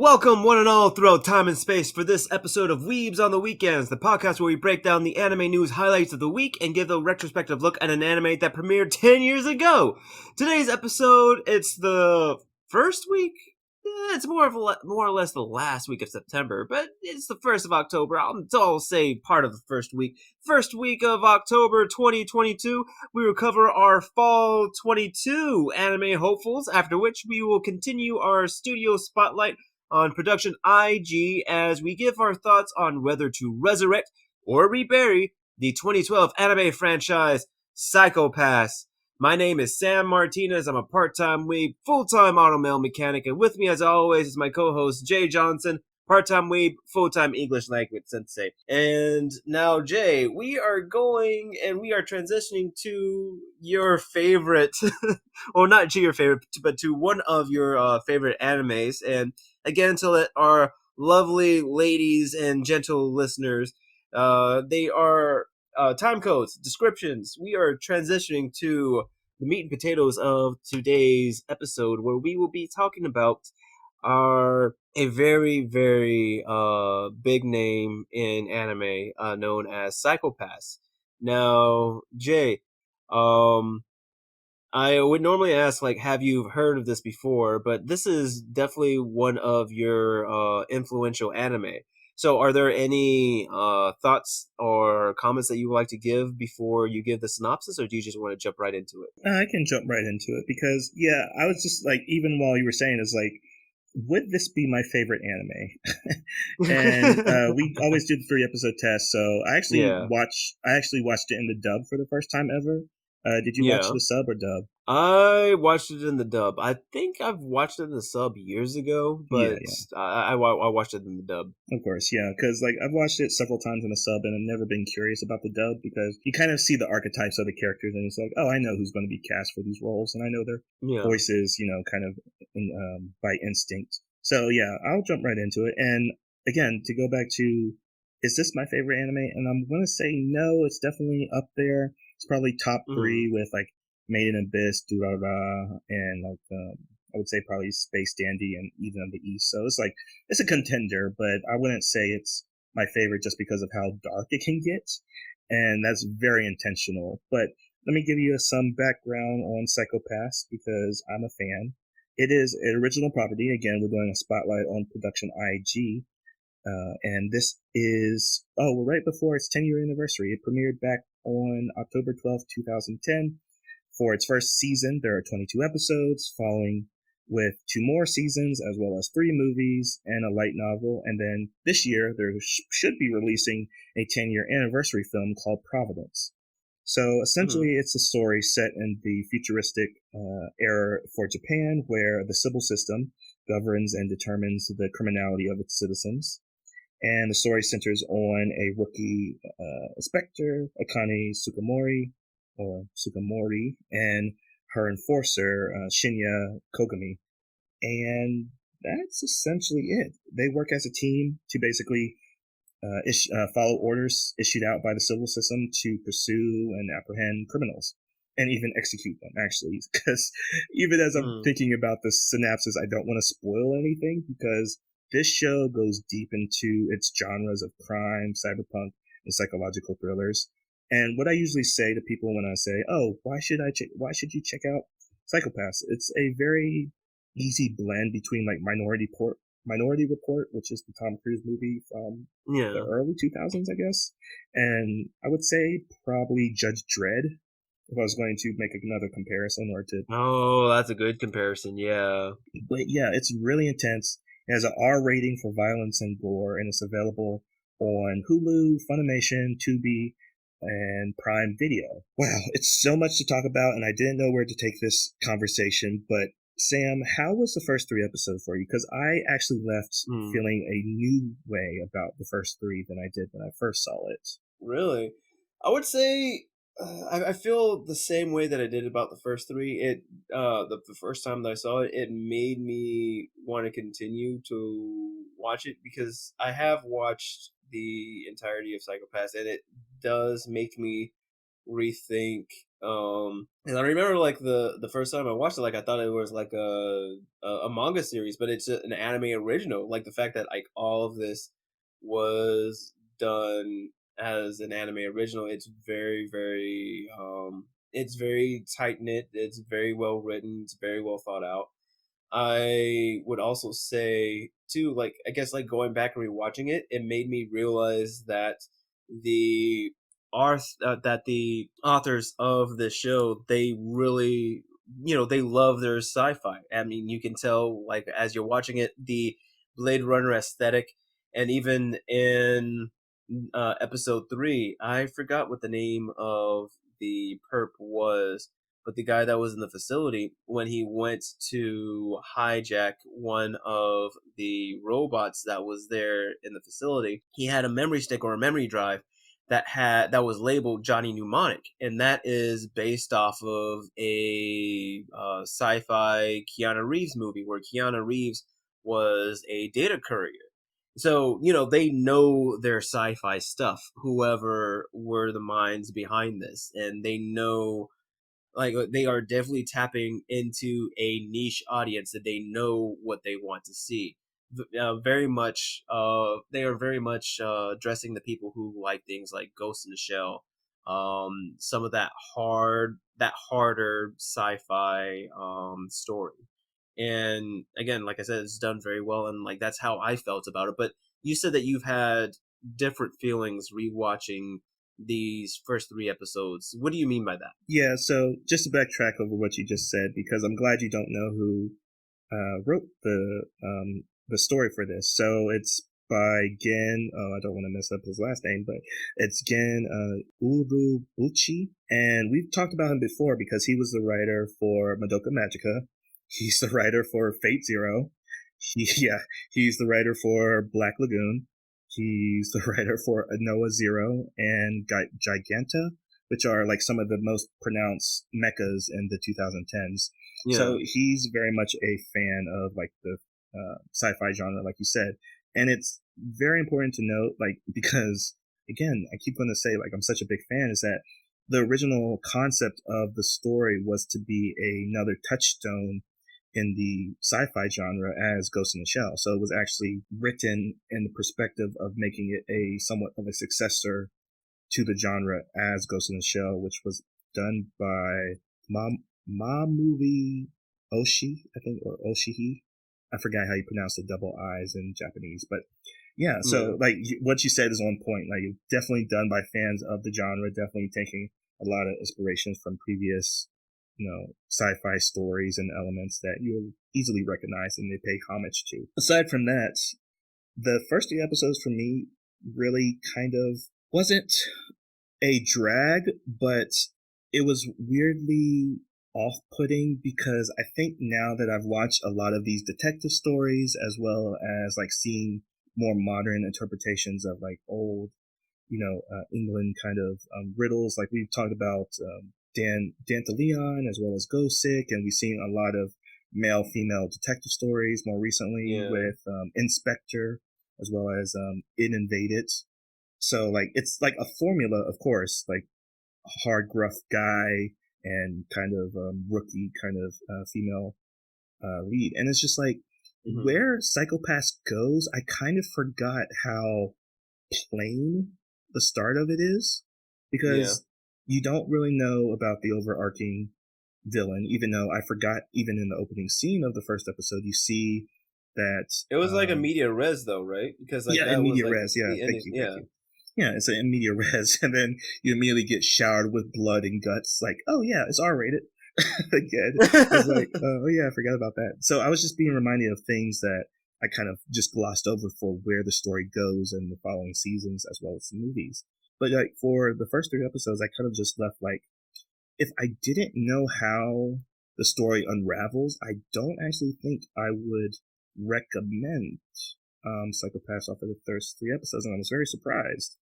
Welcome, one and all, throughout time and space for this episode of Weebs on the Weekends, the podcast where we break down the anime news highlights of the week and give a retrospective look at an anime that premiered 10 years ago. Today's episode, it's the first week? It's more or less the last week of September, but it's the 1st of October. I'll say part of the first week. First week of October 2022, we will cover our Fall 22 anime hopefuls, after which we will continue our studio spotlight on production IG as we give our thoughts on whether to resurrect or rebury the 2012 anime franchise Psychopass. My name is Sam Martinez. I'm a part-time weeb, full-time automail mechanic, and with me as always is my co-host Jay Johnson, part-time weeb, full-time English language sensei. And now, Jay, we are transitioning to your favorite, well, not to your favorite, but to one of your favorite animes. And again, to let our lovely ladies and gentle listeners, they are timecodes, descriptions. We are transitioning to the meat and potatoes of today's episode, where we will be talking about a very, very big name in anime known as Psychopass. Now, Jay, I would normally ask, like, have you heard of this before? But this is definitely one of your influential anime. So are there any thoughts or comments that you would like to give before you give the synopsis, or do you just want to jump right into it? I can jump right into it because, yeah, I was just like, even while you were saying, it's like, would this be my favorite anime? And we always do the 3-episode test, so I actually watched it in the dub for the first time ever. Did you watch the sub or dub? I watched it in the dub. I think I've watched it in the sub years ago, but I watched it in the dub. Of course, yeah, because like I've watched it several times in the sub, and I've never been curious about the dub because you kind of see the archetypes of the characters, and it's like, oh, I know who's going to be cast for these roles, and I know their voices, kind of by instinct. So yeah, I'll jump right into it. And again, to go back to, is this my favorite anime? And I'm going to say no. It's definitely up there. It's probably top 3 with like Made in Abyss, Durara, and like I would say probably Space Dandy and Eden of the East. So it's a contender, but I wouldn't say it's my favorite just because of how dark it can get, and that's very intentional. But let me give you some background on Psychopass because I'm a fan. It is an original property. Again, we're doing a spotlight on production IG. And this is, we're right before its 10-year anniversary. It premiered back on October 12th, 2010. For its first season, there are 22 episodes, following with 2 more seasons, as well as 3 movies and a light novel. And then this year, there should be releasing a 10-year anniversary film called Providence. So essentially, it's a story set in the futuristic era for Japan, where the civil system governs and determines the criminality of its citizens. And the story centers on a rookie inspector, Akane Sukamori, and her enforcer, Shinya Kogami. And that's essentially it. They work as a team to basically follow orders issued out by the civil system to pursue and apprehend criminals, and even execute them, actually. Because even as I'm thinking about the synopsis, I don't want to spoil anything, because this show goes deep into its genres of crime, cyberpunk, and psychological thrillers. And what I usually say to people when I say, "Oh, why should you check out Psychopass?" It's a very easy blend between like Minority Report, which is the Tom Cruise movie from the early 2000s, I guess, and I would say probably Judge Dredd, if I was going to make another comparison or to. Oh, that's a good comparison, yeah. But yeah, it's really intense. It has an R rating for violence and gore, and it's available on Hulu, Funimation, Tubi, and Prime Video. Wow, it's so much to talk about, and I didn't know where to take this conversation, but Sam, how was the first 3 episodes for you? Because I actually left feeling a new way about the first 3 than I did when I first saw it. Really? I would say I feel the same way that I did about the first 3. The first time that I saw it, it made me want to continue to watch it, because I have watched the entirety of Psychopass, and it does make me rethink And I remember like the first time I watched it, like I thought it was like a manga series, but it's an anime original. Like the fact that like all of this was done as an anime original, it's very tight knit. It's very well written. It's very well thought out. I would also say too, like I guess like going back and rewatching it, it made me realize that the that the authors of the show, they really, they love their sci-fi. I mean, you can tell like as you're watching it, the Blade Runner aesthetic, and even in episode 3, I forgot what the name of the perp was, but the guy that was in the facility, when he went to hijack one of the robots that was there in the facility, he had a memory stick or a memory drive that was labeled Johnny Mnemonic, and that is based off of a sci-fi Keanu Reeves movie where Keanu Reeves was a data courier. So, they know their sci-fi stuff, whoever were the minds behind this, and they know, like, they are definitely tapping into a niche audience that they know what they want to see. Very much, they are very much addressing the people who like things like Ghost in the Shell, some of that harder sci-fi story. And again, like I said, it's done very well, and like that's how I felt about it. But you said that you've had different feelings rewatching these first 3 episodes. What do you mean by that? Yeah, so just to backtrack over what you just said, because I'm glad you don't know who wrote the story for this. So it's by Gen. Oh, I don't want to mess up his last name, but it's Gen Urobuchi, and we've talked about him before because he was the writer for Madoka Magica. He's the writer for Fate Zero. He's the writer for Black Lagoon. He's the writer for Anoa Zero and Giganta, which are like some of the most pronounced mechas in the 2010s. Yeah. So he's very much a fan of like the sci-fi genre, like you said. And it's very important to note, like, because again, I keep going to say, like, I'm such a big fan, is that the original concept of the story was to be another touchstone in the sci-fi genre as Ghost in the Shell. So it was actually written in the perspective of making it a somewhat of a successor to the genre as Ghost in the Shell, which was done by Movie Oshii, I think, or Oshihi. I forgot how you pronounce the double I's in Japanese, but yeah. So like what you said is on point. Like definitely done by fans of the genre, definitely taking a lot of inspirations from previous, sci-fi stories and elements that you'll easily recognize and they pay homage to. Aside from that, the first 3 episodes for me really kind of wasn't a drag, but it was weirdly off-putting because I think now that I've watched a lot of these detective stories, as well as like seeing more modern interpretations of like old, England kind of riddles, like we've talked about Dan DeLeon as well as Ghost Sick, and we've seen a lot of male-female detective stories more recently with Inspector, as well as It Invaded. So like it's like a formula, of course, like hard, gruff guy and kind of rookie kind of female lead, and it's just like where Psychopass goes, I kind of forgot how plain the start of it is, because you don't really know about the overarching villain, even though I forgot even in the opening scene of the first episode you see that it was like a media res though, right? Because like that media res, thank you. Yeah, it's an media res, and then you immediately get showered with blood and guts. Like, oh yeah, it's R-rated. Again, it's like, oh yeah, I forgot about that. So I was just being reminded of things that I kind of just glossed over for where the story goes in the following seasons as well as the movies. But like for the first 3 episodes, I kind of just left like, if I didn't know how the story unravels, I don't actually think I would recommend Psychopass off of the first 3 episodes, and I was very surprised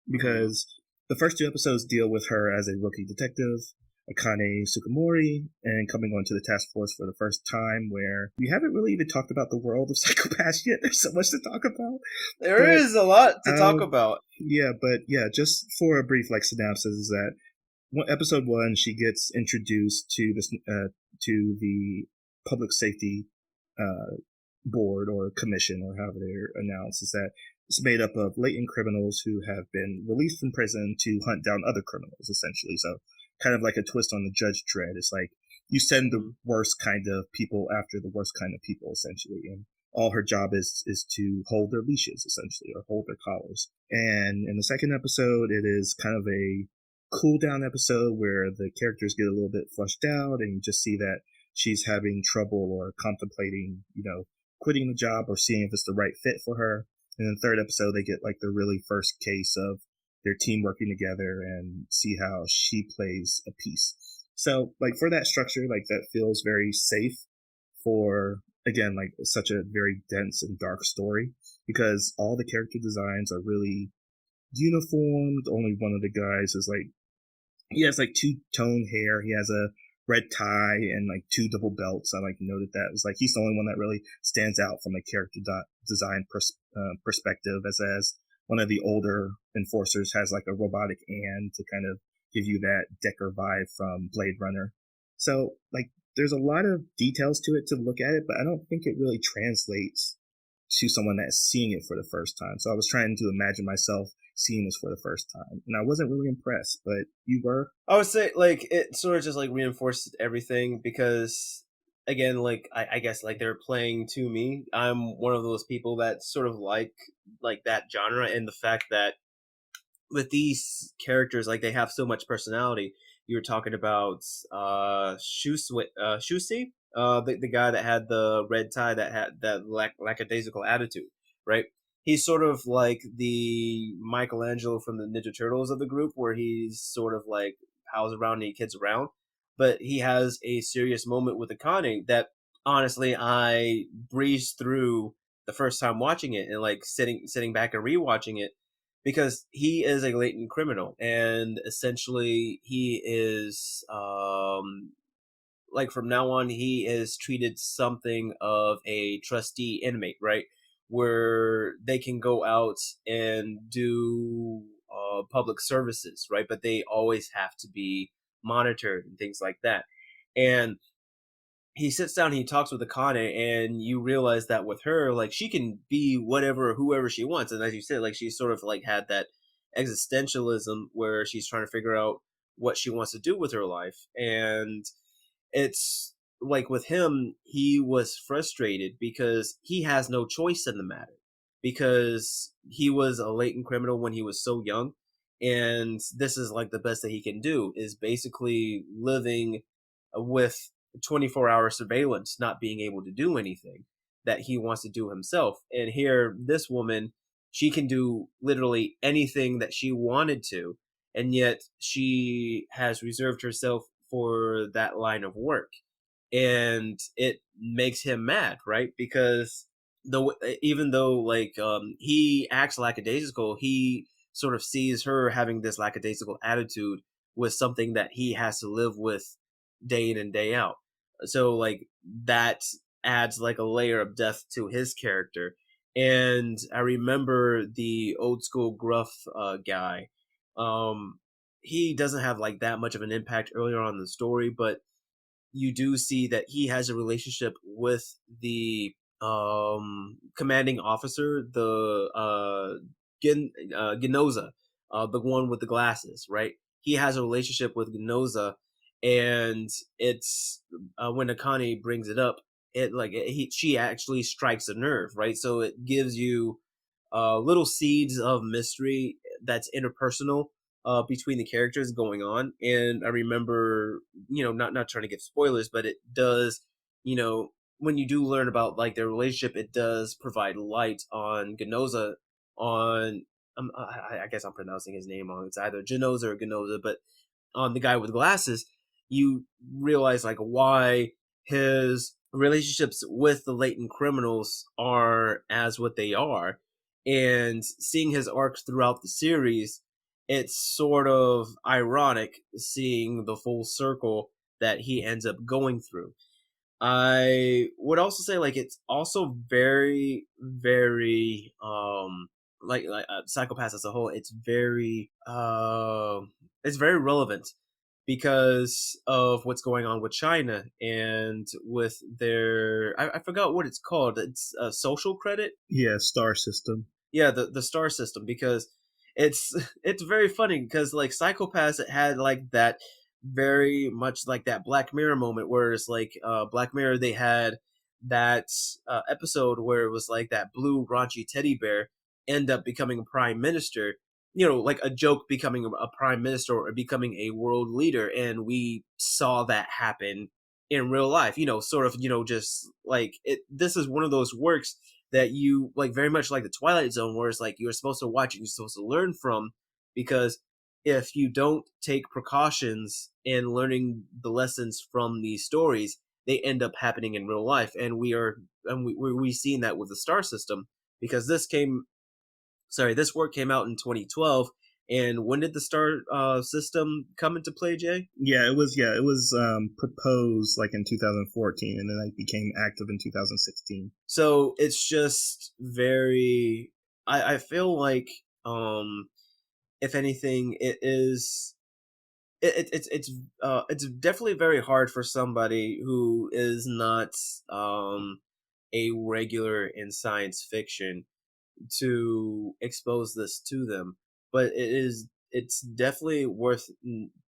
because the first 2 episodes deal with her as a rookie detective, Akane Sukamori, and coming onto the task force for the first time, where we haven't really even talked about the world of Psychopass yet. There's so much to talk about. There is a lot to talk about. Yeah, but yeah, just for a brief like synopsis is that episode 1, she gets introduced to this to the public safety board or commission, or however they're announced, is that it's made up of latent criminals who have been released from prison to hunt down other criminals, essentially. So kind of like a twist on the Judge Dredd. It's like you send the worst kind of people after the worst kind of people, essentially, and all her job is to hold their leashes, essentially, or hold their collars. And in the second episode, it is kind of a cool down episode where the characters get a little bit flushed out, and you just see that she's having trouble or contemplating, quitting the job or seeing if it's the right fit for her. And in the third episode, they get like the really first case of their team working together and see how she plays a piece. So like for that structure, like that feels very safe for, again, like such a very dense and dark story, because all the character designs are really uniformed. Only one of the guys is like, he has like two-tone hair. He has a red tie and like two double belts. I like noted that. It was like he's the only one that really stands out from a character design perspective, as one of the older enforcers has like a robotic hand to kind of give you that Decker vibe from Blade Runner. So like there's a lot of details to it to look at it, but I don't think it really translates to someone that's seeing it for the first time. So I was trying to imagine myself seeing this for the first time, and I wasn't really impressed. But you were? I would say like it sort of just like reinforced everything, because again, like I guess like they're playing to me. I'm one of those people that sort of like that genre, and the fact that with these characters, like they have so much personality. You were talking about Shusi, the guy that had the red tie, that had that lackadaisical attitude, right? He's sort of like the Michelangelo from the Ninja Turtles of the group, where he's sort of like pals around and he kids around, but he has a serious moment with Akane that honestly I breezed through the first time watching it, and like sitting back and rewatching it, because he is a latent criminal, and essentially he is like from now on he is treated something of a trustee inmate, right, where they can go out and do public services, right, but they always have to be monitored and things like that. And he sits down and he talks with Akane, and you realize that with her, like she can be whatever, whoever she wants. And as you said, like she's sort of like had that existentialism where she's trying to figure out what she wants to do with her life. And it's like with him, he was frustrated because he has no choice in the matter, because he was a latent criminal when he was so young. And this is like the best that he can do, is basically living with 24-hour surveillance, not being able to do anything that he wants to do himself. And here, this woman, she can do literally anything that she wanted to, and yet she has reserved herself for that line of work. And it makes him mad, right? Because even though like he acts lackadaisical, he sort of sees her having this lackadaisical attitude with something that he has to live with day in and day out. So like that adds like a layer of depth to his character. And I remember the old school gruff guy. Um, he doesn't have like that much of an impact earlier on in the story, but you do see that he has a relationship with the commanding officer, the Genoza, the one with the glasses, right? He has a relationship with Genoza, and it's when Akane brings it up, she actually strikes a nerve, right? So it gives you little seeds of mystery that's interpersonal between the characters going on. And I remember, not trying to give spoilers, but it does, when you do learn about like their relationship, it does provide light on Genoza, on I guess I'm pronouncing his name wrong. It's either Genoza or Genoza, but on the guy with glasses, you realize like why his relationships with the latent criminals are as what they are. And seeing his arcs throughout the series, it's sort of ironic seeing the full circle that he ends up going through. I would also say like it's also very, very like Psychopass as a whole. It's very relevant because of what's going on with China and with their I forgot what it's called. It's a social credit. Yeah, star system. Yeah, the star system, because it's it's very funny because like Psychopass, it had like that very much like that Black Mirror moment where it's like Black Mirror, they had that episode where it was like that blue raunchy teddy bear end up becoming a prime minister, like a joke becoming a prime minister or becoming a world leader, and we saw that happen in real life, sort of, just like it. This is one of those works that you like very much like the Twilight Zone, where it's like you're supposed to watch it, you're supposed to learn from, because if you don't take precautions in learning the lessons from these stories, they end up happening in real life, and we've seen that with the star system, because this work came out in 2012. And when did the star system come into play, Jay? Yeah, it was proposed like in 2014, and then it became active in 2016. So it's just very. I feel like, if anything, it's definitely very hard for somebody who is not a regular in science fiction to expose this to them, but it's definitely worth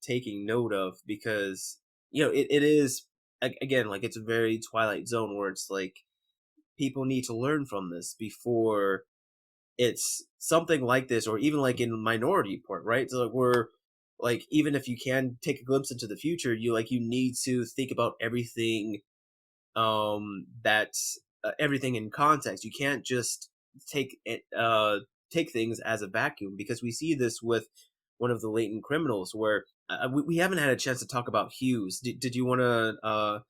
taking note of, because it is, again, like, it's a very Twilight Zone, where it's like people need to learn from this before it's something like this, or even like in Minority Report, right? So like, we're like, even if you can take a glimpse into the future, you need to think about everything, that's everything in context. You can't just take it take things as a vacuum, because we see this with one of the latent criminals, where we haven't had a chance to talk about Hughes. Did you want to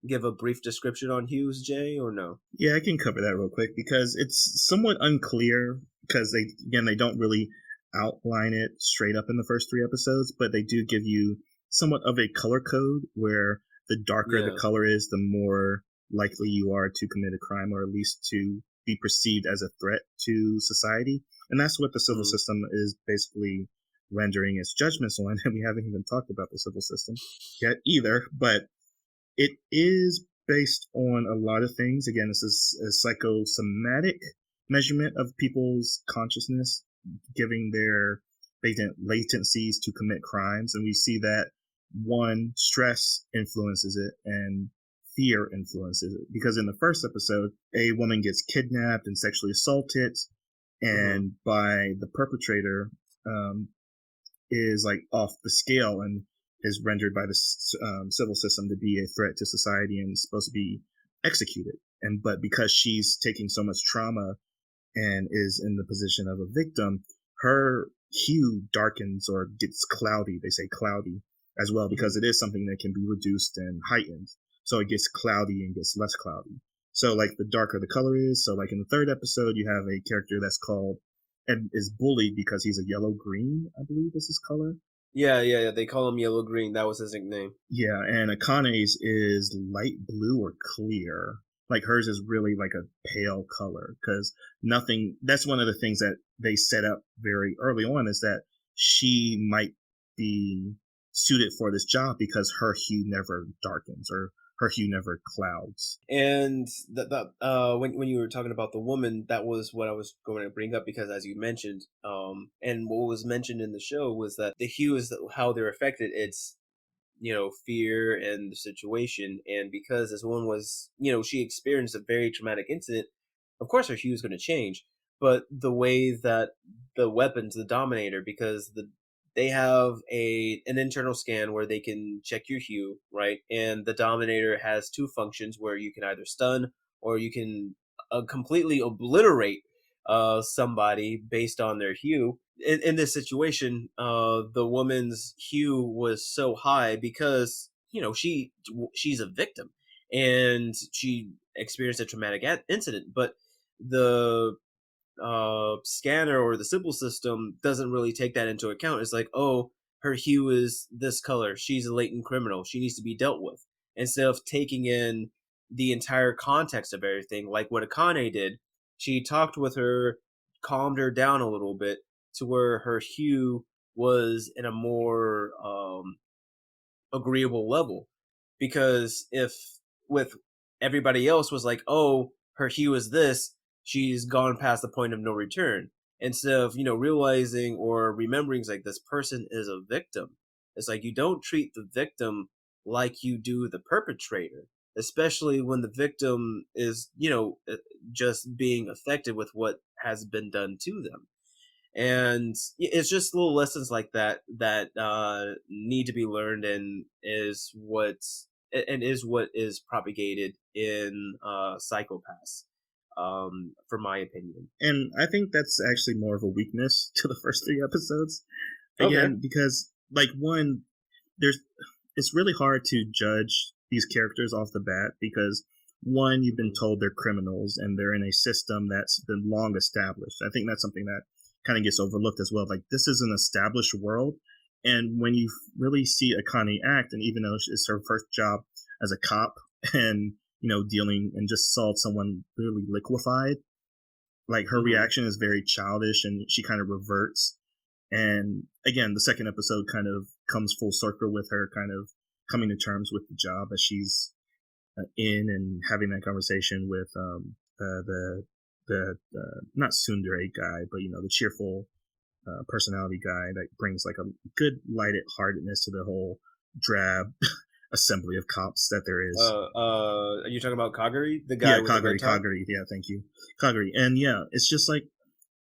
give a brief description on Hughes, Jay, or no? Yeah, I can cover that real quick because it's somewhat unclear, because they don't really outline it straight up in the first 3 episodes, but they do give you somewhat of a color code where the darker the color is, the more likely you are to commit a crime, or at least to be perceived as a threat to society. And that's what the civil system is basically rendering its judgments on. And we haven't even talked about the civil system yet either, but it is based on a lot of things. Again, this is a psychosomatic measurement of people's consciousness, giving their latencies to commit crimes. And we see that one, stress influences it, and fear influences it. Because in the first episode, a woman gets kidnapped and sexually assaulted, and by the perpetrator, is like off the scale and is rendered by the civil system to be a threat to society and is supposed to be executed. But because she's taking so much trauma and is in the position of a victim, her hue darkens or gets cloudy. They say cloudy as well, because it is something that can be reduced and heightened. So it gets cloudy and gets less cloudy. So like the darker the color is. So like in the third episode, you have a character that's called and is bullied because he's a yellow green, I believe is his color. Yeah. They call him Yellow Green. That was his nickname. Yeah, and Akane's is light blue or clear. Like hers is really like a pale color, because that's one of the things that they set up very early on, is that she might be suited for this job because her hue never darkens, or her hue never clouds. And when you were talking about the woman, that was what I was going to bring up, because as you mentioned, and what was mentioned in the show was that the hue is how they're affected. It's fear and the situation, and because this woman was, she experienced a very traumatic incident, of course her hue is going to change. But the way that the weapons, the Dominator, because they have an internal scan where they can check your hue, right? And the Dominator has two functions, where you can either stun or you can completely obliterate somebody based on their hue. In this situation, the woman's hue was so high because she's a victim and she experienced a traumatic incident, but the scanner or the simple system doesn't really take that into account. It's like, oh, her hue is this color, she's a latent criminal, she needs to be dealt with, instead of taking in the entire context of everything, like what Akane did. She talked with her, calmed her down a little bit, to where her hue was in a more agreeable level. Because if with everybody else was like, oh, her hue is this, she's gone past the point of no return. Instead of, realizing or remembering like this person is a victim. It's like you don't treat the victim like you do the perpetrator, especially when the victim is, just being affected with what has been done to them. And it's just little lessons like that that need to be learned, and is what is propagated in Psychopass, for my opinion. And I think that's actually more of a weakness to the first 3 episodes. Okay. Again, because like one, there's it's really hard to judge these characters off the bat because one, you've been told they're criminals and they're in a system that's been long established. I think that's something that kind of gets overlooked as well. Like this is an established world, and when you really see Akane act, and even though it's her first job as a cop, and dealing and just saw someone really liquefied, like her reaction is very childish, and she kind of reverts. And again, the second episode kind of comes full circle with her kind of coming to terms with the job as she's in, and having that conversation with the not tsundere guy, but the cheerful personality guy that brings like a good lighted heartedness to the whole drab assembly of cops that there is. Are you talking about Kaguri, the guy Yeah, with the red top? Kaguri. Yeah, thank you, Kaguri. And yeah, it's just like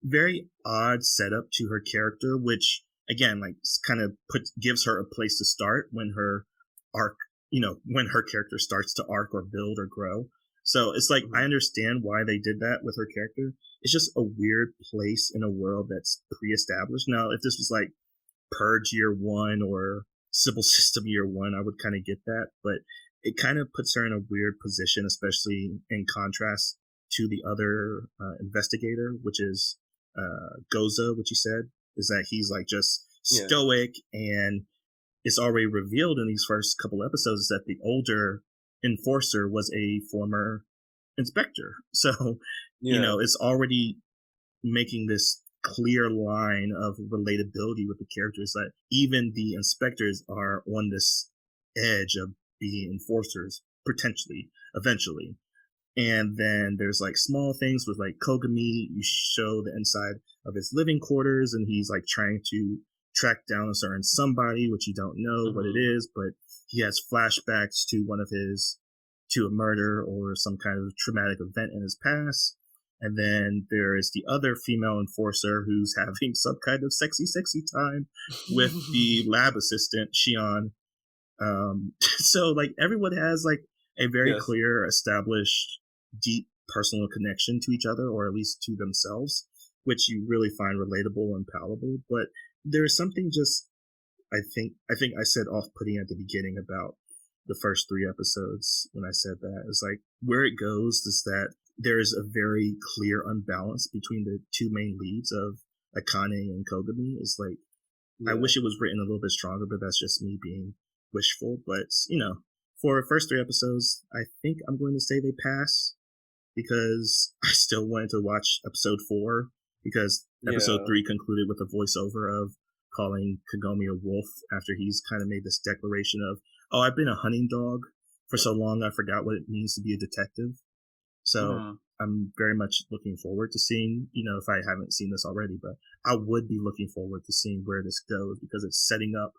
very odd setup to her character, which again, like, kind of gives her a place to start when her arc, when her character starts to arc or build or grow. So it's like I understand why they did that with her character. It's just a weird place in a world that's pre-established. Now, if this was like Purge Year One or Civil System Year One, I would kind of get that, but it kind of puts her in a weird position, especially in contrast to the other investigator, which is Goza, which you said, is that he's like just stoic, and it's already revealed in these first couple episodes that the older enforcer was a former inspector. So, it's already making this clear line of relatability with the characters that even the inspectors are on this edge of being enforcers, potentially, eventually. And then there's like small things with like Kogami. You show the inside of his living quarters, and he's like trying to track down a certain somebody, which you don't know what it is, but he has flashbacks to a murder or some kind of traumatic event in his past. And then there is the other female enforcer who's having some kind of sexy time with the lab assistant, Shion. So like everyone has like a very clear, established, deep personal connection to each other, or at least to themselves, which you really find relatable and palatable. But there's something just I think I said off-putting at the beginning about the first 3 episodes when I said that. It's like where it goes is that there is a very clear unbalance between the two main leads of Akane and Kogami. It's like I wish it was written a little bit stronger, but that's just me being wishful. But for the first 3 episodes, I think I'm going to say they pass because I still wanted to watch episode 4 because episode 3 concluded with a voiceover of calling Kagome a wolf after he's kind of made this declaration of, oh, I've been a hunting dog for so long I forgot what it means to be a detective. So I'm very much looking forward to seeing, if I haven't seen this already, but I would be looking forward to seeing where this goes because it's setting up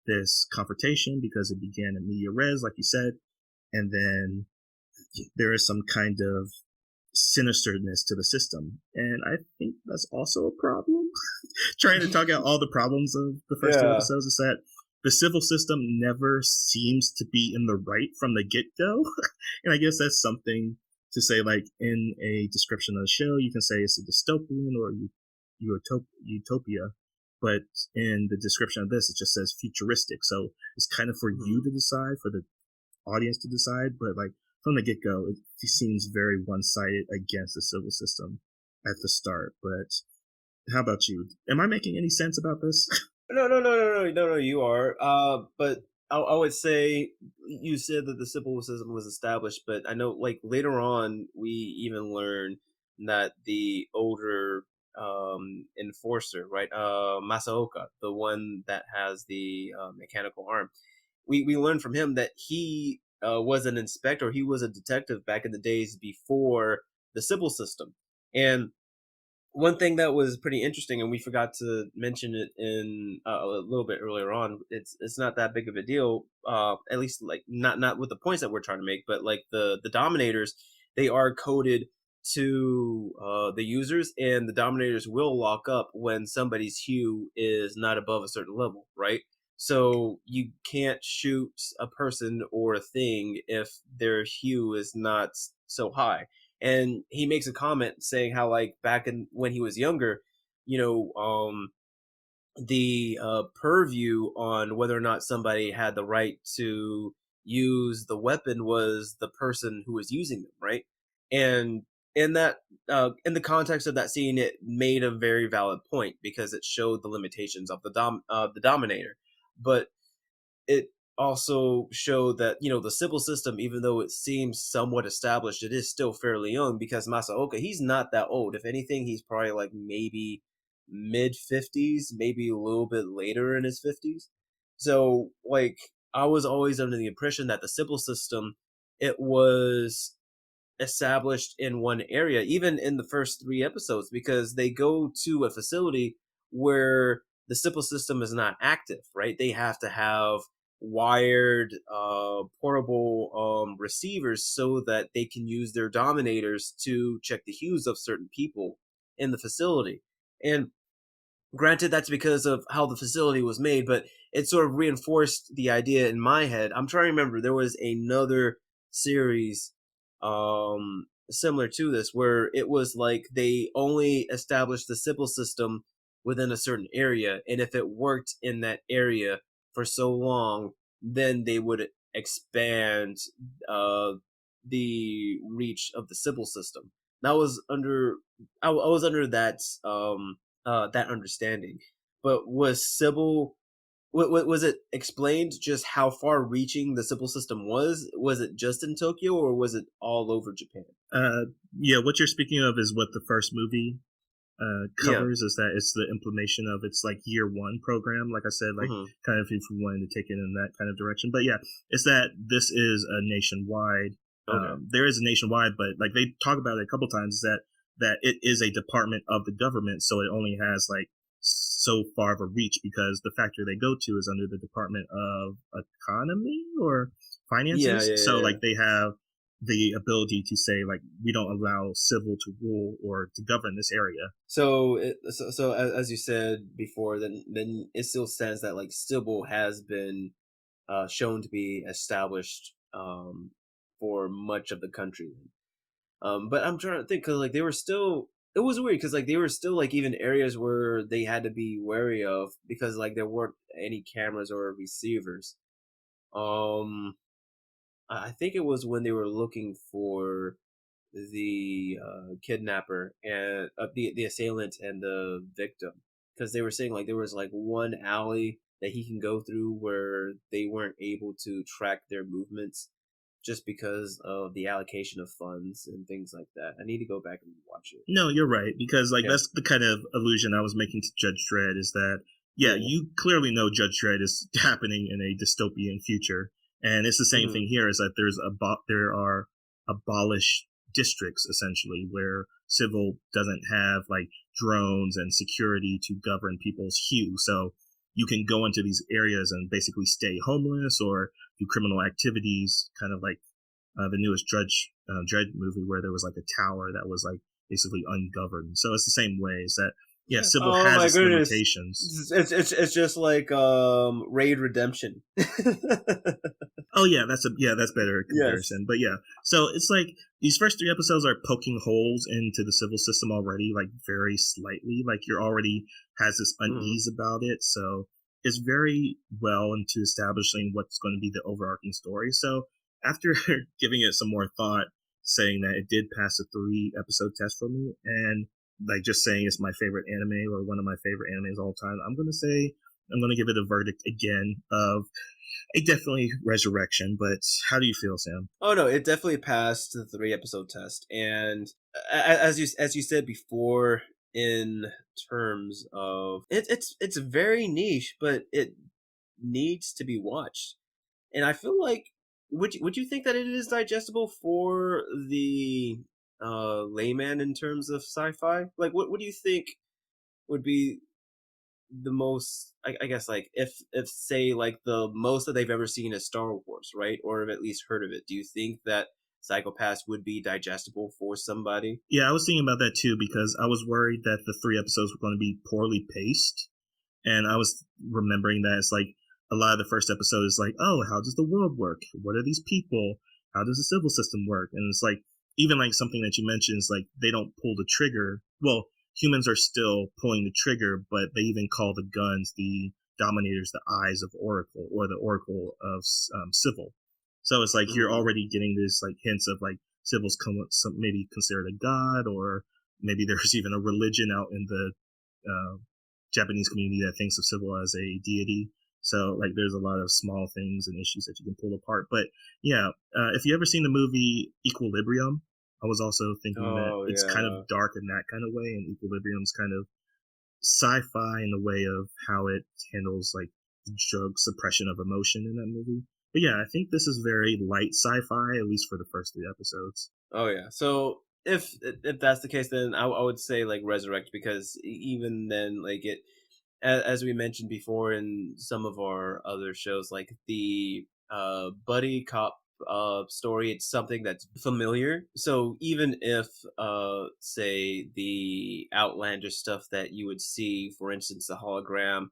this confrontation because it began in media res, like you said, and then there is some kind of sinisterness to the system, and I think that's also a problem. Trying to talk out all the problems of the first 2 episodes is that the civil system never seems to be in the right from the get-go. And I guess that's something to say, like in a description of the show, you can say it's a dystopian or utopia, but in the description of this, it just says futuristic. So it's kind of for you to decide, for the audience to decide, but like from the get-go, it seems very one-sided against the civil system at the start. But how about you? Am I making any sense about this? No. You are. But I would say you said that the civil system was established, but I know like later on we even learn that the older enforcer, right? Masaoka, the one that has the mechanical arm, we learned from him that he was an inspector, he was a detective back in the days before the civil system. And one thing that was pretty interesting, and we forgot to mention it in a little bit earlier on, it's not that big of a deal, at least like not with the points that we're trying to make, but like the dominators, they are coded to the users, and the dominators will lock up when somebody's hue is not above a certain level, right? So you can't shoot a person or a thing if their hue is not so high. And he makes a comment saying how, like, back in when he was younger, you know, the purview on whether or not somebody had the right to use the weapon was the person who was using them, right? And in that in the context of that scene, it made a very valid point because it showed the limitations of the dominator. But it also showed that, you know, the civil system, even though it seems somewhat established, it is still fairly young because Masaoka, he's not that old. If anything, he's probably like maybe mid 50s, maybe a little bit later in his 50s. So like I was always under the impression that the civil system, it was established in one area, even in the first 3 episodes, because they go to a facility where the simple system is not active, right? They have to have wired portable receivers so that they can use their dominators to check the hues of certain people in the facility. And granted, that's because of how the facility was made, but it sort of reinforced the idea in my head. I'm trying to remember, there was another series similar to this where it was like they only established the simple system within a certain area, and if it worked in that area for so long, then they would expand uh the reach of the simple system. That was under I was under that understanding. But was Sybil, was it explained just how far reaching the Sybil system was? Was it just in Tokyo or was it all over Japan? Yeah, what you're speaking of is what the first movie Yeah. covers, is that it's the implementation of its like year one program, like I said, like kind of if we wanted to take it in that kind of direction. But yeah, it's that this is a nationwide. Okay. There is a nationwide, but like they talk about it a couple times, that it is a department of the government, so it only has like so far of a reach because the factory they go to is under the Department of Economy or Yeah, Finances. yeah, So yeah, yeah. like they have the ability to say like we don't allow civil to rule or to govern this area. So as you said before, then it still stands that like Sybil has been shown to be established for much of the country. But I'm trying to think because like they were still. It was weird because like they were still like even areas where they had to be wary of because like there weren't any cameras or receivers. Um, I think it was when they were looking for the kidnapper and the assailant and the victim because they were saying like there was like one alley that he can go through where they weren't able to track their movements just because of the allocation of funds and things like that. I need to go back and watch it. No, you're right, because like Yeah. that's the kind of allusion I was making to Judge Dredd, is that yeah, Yeah. you clearly know Judge Dredd is happening in a dystopian future, and it's the same Hmm. thing here. Is that there are abolished districts essentially where civil doesn't have like drones and security to govern people's hue, so you can go into these areas and basically stay homeless or do criminal activities, kind of like the newest Judge Dredd movie where there was like a tower that was like basically ungoverned. So it's the same way. Is that yeah, civil Oh has my its goodness. limitations. It's just like Raid Redemption. Oh yeah, that's better Yes. comparison. But yeah, so it's like these first 3 episodes are poking holes into the civil system already, like very slightly. Like you're already has this Mhm. unease about it. So it's very well into establishing what's going to be the overarching story. So after giving it some more thought, saying that it did pass a 3 episode test for me, and like just saying it's my favorite anime or one of my favorite animes of all time, I'm gonna give it a verdict again of a definitely resurrection. But how do you feel, Sam? Oh no, it definitely passed the 3 episode test, and as you said before, in terms of it's very niche, but it needs to be watched. And I feel like would you think that it is digestible for the layman in terms of sci-fi? Like, what do you think would be the most? I guess like if say like the most that they've ever seen is Star Wars, right, or have at least heard of it. Do you think that Psychopass would be digestible for somebody? Yeah, I was thinking about that too because I was worried that the 3 episodes were going to be poorly paced. And I was remembering that it's like a lot of the first episode is like, oh, how does the world work? What are these people? How does the civil system work? And it's like, even like something that you mentioned is like they don't pull the trigger. Well, humans are still pulling the trigger, but they even call the guns the Dominators, the eyes of Oracle, or the Oracle of Civil. So it's like you're Mm-hmm. already getting this like hints of like Civil's maybe considered a god, or maybe there's even a religion out in the Japanese community that thinks of Civil as a deity. So like there's a lot of small things and issues that you can pull apart. But yeah, if you ever seen the movie Equilibrium, I was also thinking that Oh it's kind yeah. of dark in that kind of way, and Equilibrium's kind of sci-fi in the way of how it handles like drug suppression of emotion in that movie. But yeah, I think this is very light sci-fi, at least for the first 3 episodes. Oh yeah. So if that's the case, then I would say like Resurrect, because even then, like it, as we mentioned before in some of our other shows, like the buddy cop story, it's something that's familiar. So even if say the outlandish stuff that you would see, for instance, the hologram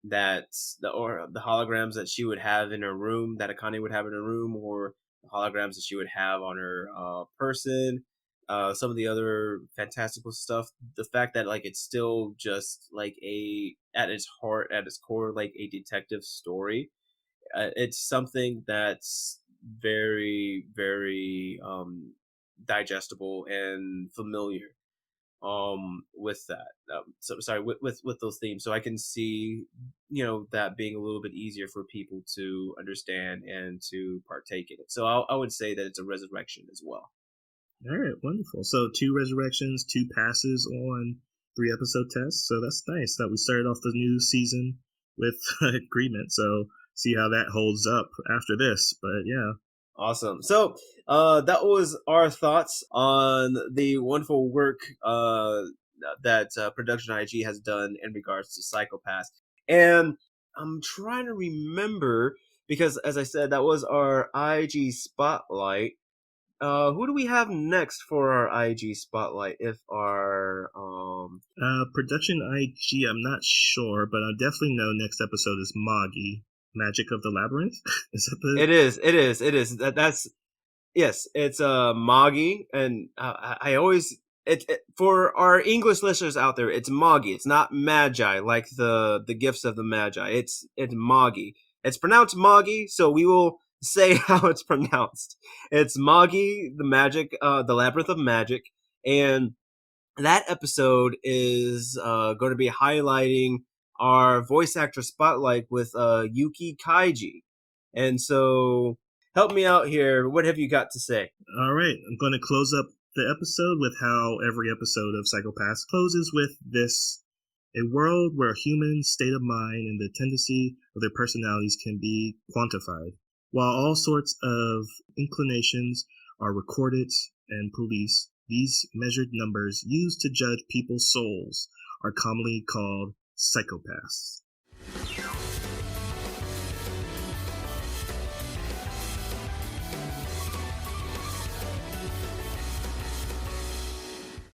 that or the holograms that she would have in her room, that Akane would have in her room, or the holograms that she would have on her person, some of the other fantastical stuff, the fact that like it's still just like a at its heart, at its core, like a detective story, it's something that's very digestible and familiar with that, so sorry, with those themes, so I can see, that being a little bit easier for people to understand and to partake in it. So I would say that it's a resurrection as well. All right, wonderful. So 2 resurrections, 2 passes on 3 episode tests. So that's nice that we started off the new season with agreement. So see how that holds up after this. But yeah. Awesome. So that was our thoughts on the wonderful work that Production IG has done in regards to Psychopass. And I'm trying to remember, because as I said, that was our IG spotlight. Who do we have next for our IG spotlight? If our Production IG, I'm not sure, but I definitely know next episode is Magi, Magic of the Labyrinth. Is that the. it is that's yes, it's Magi, and I always for our English listeners out there, it's Magi. It's not Magi like the gifts of the Magi. It's Magi. It's pronounced Magi, so we will say how it's pronounced. It's Magi, the Labyrinth of Magic, and that episode is going to be highlighting our voice actor spotlight with Yuki Kaiji. And so, help me out here. What have you got to say? All right, I'm going to close up the episode with how every episode of Psychopass closes with this: a world where humans' state of mind and the tendency of their personalities can be quantified. While all sorts of inclinations are recorded and policed, these measured numbers used to judge people's souls are commonly called psychopaths.